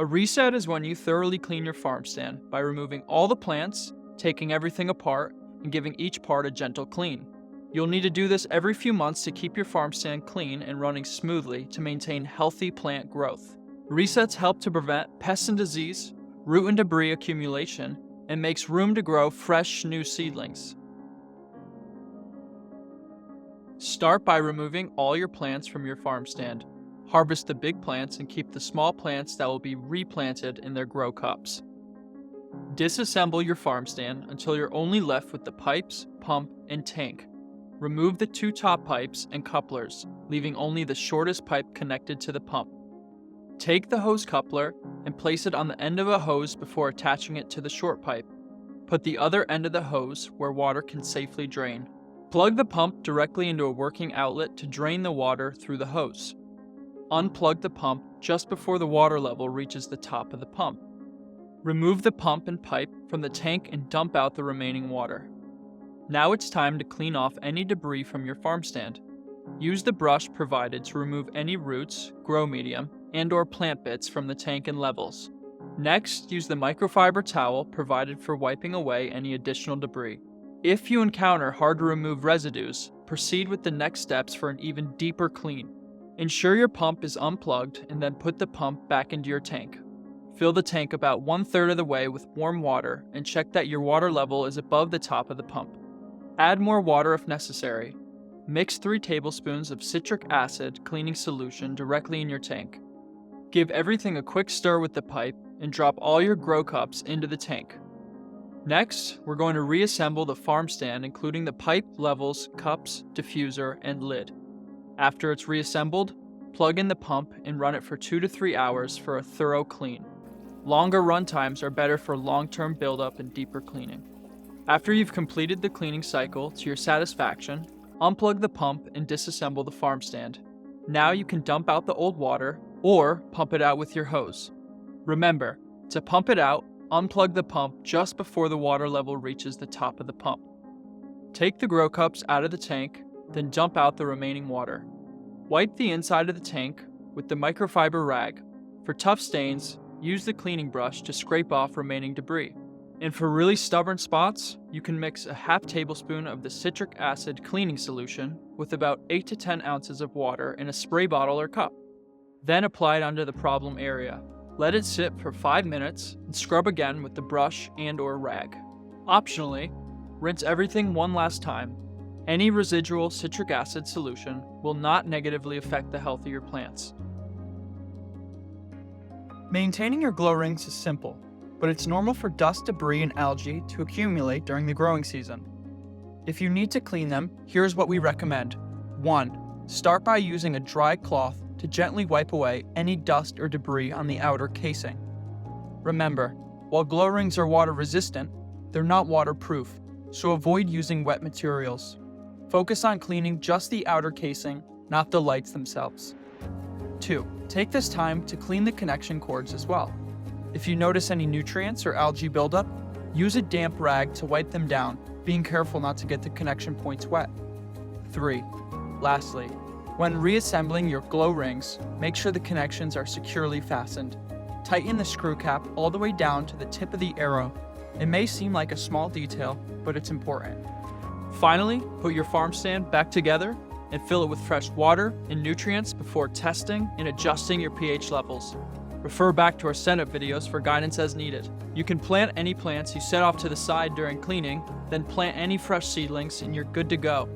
A reset is when you thoroughly clean your farm stand by removing all the plants, taking everything apart, and giving each part a gentle clean. You'll need to do this every few months to keep your farm stand clean and running smoothly to maintain healthy plant growth. Resets help to prevent pests and disease, root and debris accumulation, and makes room to grow fresh new seedlings. Start by removing all your plants from your farm stand. Harvest the big plants and keep the small plants that will be replanted in their grow cups. Disassemble your farm stand until you're only left with the pipes, pump, and tank. Remove the two top pipes and couplers, leaving only the shortest pipe connected to the pump. Take the hose coupler and place it on the end of a hose before attaching it to the short pipe. Put the other end of the hose where water can safely drain. Plug the pump directly into a working outlet to drain the water through the hose. Unplug the pump just before the water level reaches the top of the pump. Remove the pump and pipe from the tank and dump out the remaining water. Now it's time to clean off any debris from your farm stand. Use the brush provided to remove any roots, grow medium, and/or plant bits from the tank and levels. Next, use the microfiber towel provided for wiping away any additional debris. If you encounter hard to remove residues, proceed with the next steps for an even deeper clean. Ensure your pump is unplugged and then put the pump back into your tank. Fill the tank about 1/3 of the way with warm water and check that your water level is above the top of the pump. Add more water if necessary. Mix 3 tablespoons of citric acid cleaning solution directly in your tank. Give everything a quick stir with the pipe and drop all your grow cups into the tank. Next, we're going to reassemble the farm stand, including the pipe, levels, cups, diffuser, and lid. After it's reassembled, plug in the pump and run it for 2 to 3 hours for a thorough clean. Longer run times are better for long-term buildup and deeper cleaning. After you've completed the cleaning cycle to your satisfaction, unplug the pump and disassemble the farm stand. Now you can dump out the old water or pump it out with your hose. Remember, to pump it out, unplug the pump just before the water level reaches the top of the pump. Take the grow cups out of the tank, then dump out the remaining water. Wipe the inside of the tank with the microfiber rag. For tough stains, use the cleaning brush to scrape off remaining debris. And for really stubborn spots, you can mix a half tablespoon of the citric acid cleaning solution with about 8 to 10 ounces of water in a spray bottle or cup. Then apply it onto the problem area. Let it sit for 5 minutes and scrub again with the brush and/or rag. Optionally, rinse everything one last time. Any residual citric acid solution will not negatively affect the health of your plants. Maintaining your glow rings is simple, but it's normal for dust, debris, and algae to accumulate during the growing season. If you need to clean them, here's what we recommend. 1. Start by using a dry cloth to gently wipe away any dust or debris on the outer casing. Remember, while glow rings are water resistant, they're not waterproof, so avoid using wet materials. Focus on cleaning just the outer casing, not the lights themselves. 2. Take this time to clean the connection cords as well. If you notice any nutrients or algae buildup, use a damp rag to wipe them down, being careful not to get the connection points wet. 3. Lastly, when reassembling your glow rings, make sure the connections are securely fastened. Tighten the screw cap all the way down to the tip of the arrow. It may seem like a small detail, but it's important. Finally, put your farm stand back together and fill it with fresh water and nutrients before testing and adjusting your pH levels. Refer back to our setup videos for guidance as needed. You can plant any plants you set off to the side during cleaning, then plant any fresh seedlings and you're good to go.